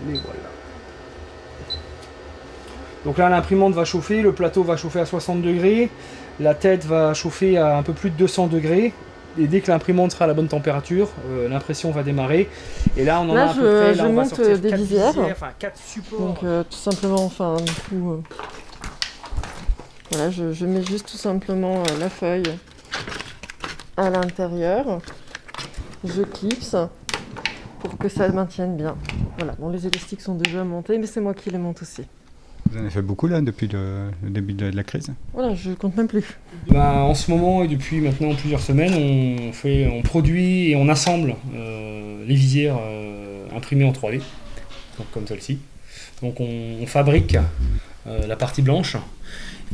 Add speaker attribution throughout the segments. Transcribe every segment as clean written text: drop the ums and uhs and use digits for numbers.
Speaker 1: Les voilà. Donc là, l'imprimante va chauffer, le plateau va chauffer à 60 degrés, la tête va chauffer à un peu plus de 200 degrés. Et dès que l'imprimante sera à la bonne température, l'impression va démarrer. Et là, on en a à peu près. Là, on va sortir
Speaker 2: des visières.
Speaker 1: Enfin 4 supports.
Speaker 2: Donc tout simplement, enfin du coup, voilà, je mets juste tout simplement la feuille à l'intérieur. Je clipse pour que ça maintienne bien. Voilà, bon, les élastiques sont déjà montés, mais c'est moi qui les monte aussi.
Speaker 3: Vous en avez fait beaucoup là depuis le début de la crise?
Speaker 2: Voilà, je compte même plus.
Speaker 1: Ben, en ce moment et depuis maintenant plusieurs semaines, on produit et on assemble les visières imprimées en 3D, donc comme celle-ci. Donc on fabrique la partie blanche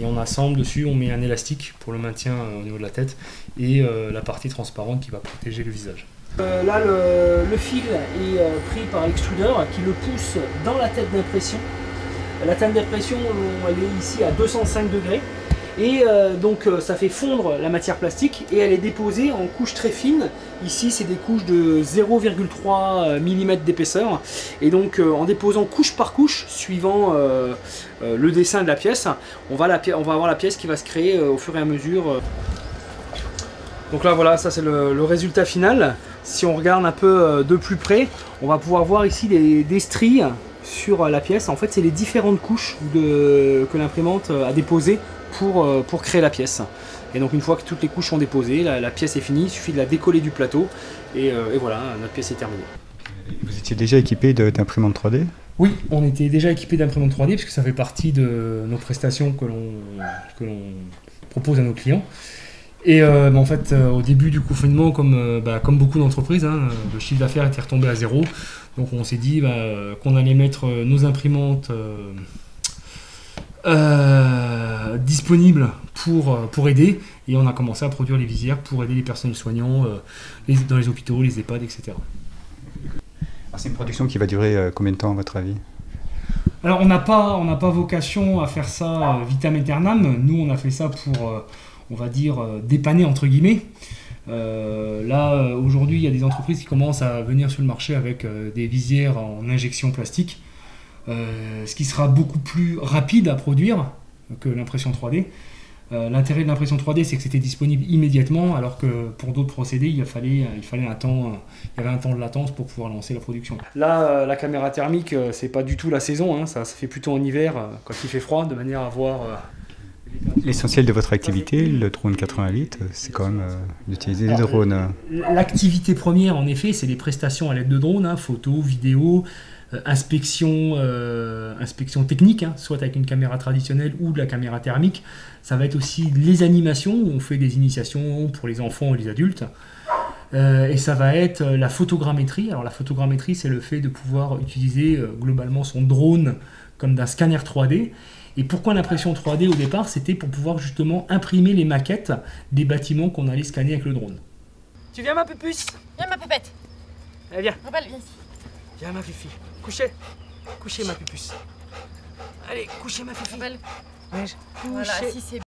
Speaker 1: et on assemble dessus, on met un élastique pour le maintien au niveau de la tête et la partie transparente qui va protéger le visage. Là, le fil est pris par l'extrudeur qui le pousse dans la tête d'impression. La tête d'impression, elle est ici à 205 degrés. Et donc ça fait fondre la matière plastique et elle est déposée en couches très fines. Ici c'est des couches de 0,3 mm d'épaisseur. Et donc en déposant couche par couche, suivant le dessin de la pièce, on va avoir la pièce qui va se créer au fur et à mesure. Donc là voilà, ça c'est le résultat final. Si on regarde un peu de plus près, on va pouvoir voir ici des stries sur la pièce. En fait c'est les différentes couches que l'imprimante a déposées pour créer la pièce. Et donc une fois que toutes les couches sont déposées, la pièce est finie, il suffit de la décoller du plateau et voilà, notre pièce est terminée.
Speaker 3: Vous étiez déjà équipé d'imprimantes 3D?
Speaker 1: Oui, on était déjà équipé d'imprimantes 3D parce que ça fait partie de nos prestations que l'on propose à nos clients. Et en fait, au début du confinement, comme beaucoup d'entreprises, le chiffre d'affaires était retombé à zéro. Donc on s'est dit qu'on allait mettre nos imprimantes disponibles pour aider. Et on a commencé à produire les visières pour aider les personnels soignants dans les hôpitaux, les EHPAD, etc.
Speaker 3: C'est une production qui va durer combien de temps à votre avis?
Speaker 1: Alors on n'a pas vocation à faire ça vitam aeternam. Nous on a fait ça pour, on va dire, dépanner entre guillemets. Là aujourd'hui il y a des entreprises qui commencent à venir sur le marché avec des visières en injection plastique, ce qui sera beaucoup plus rapide à produire que l'impression 3D. L'intérêt de l'impression 3D c'est que c'était disponible immédiatement, alors que pour d'autres procédés il fallait un temps, il y avait un temps de latence pour pouvoir lancer la production. Là la caméra thermique c'est pas du tout la saison, ça se fait plutôt en hiver quand il fait froid, de manière à voir.
Speaker 3: L'essentiel de votre activité, le drone 80 litres, c'est quand même d'utiliser des drones.
Speaker 1: L'activité première, en effet, c'est les prestations à l'aide de drones, photos, vidéos, inspection technique, soit avec une caméra traditionnelle ou de la caméra thermique. Ça va être aussi les animations, où on fait des initiations pour les enfants et les adultes. Et ça va être la photogrammétrie. Alors la photogrammétrie, c'est le fait de pouvoir utiliser globalement son drone comme d'un scanner 3D. Et pourquoi l'impression 3D au départ? C'était pour pouvoir justement imprimer les maquettes des bâtiments qu'on allait scanner avec le drone. Tu viens ma pupuce?
Speaker 4: Viens ma poupette.
Speaker 1: Allez viens.
Speaker 4: Rebelle, viens ici.
Speaker 1: Viens ma fifi. Couchez. Couchez ma pupuce. Allez, couchez ma fifi.
Speaker 4: Rebelle.
Speaker 1: Couchez.
Speaker 4: Voilà, si c'est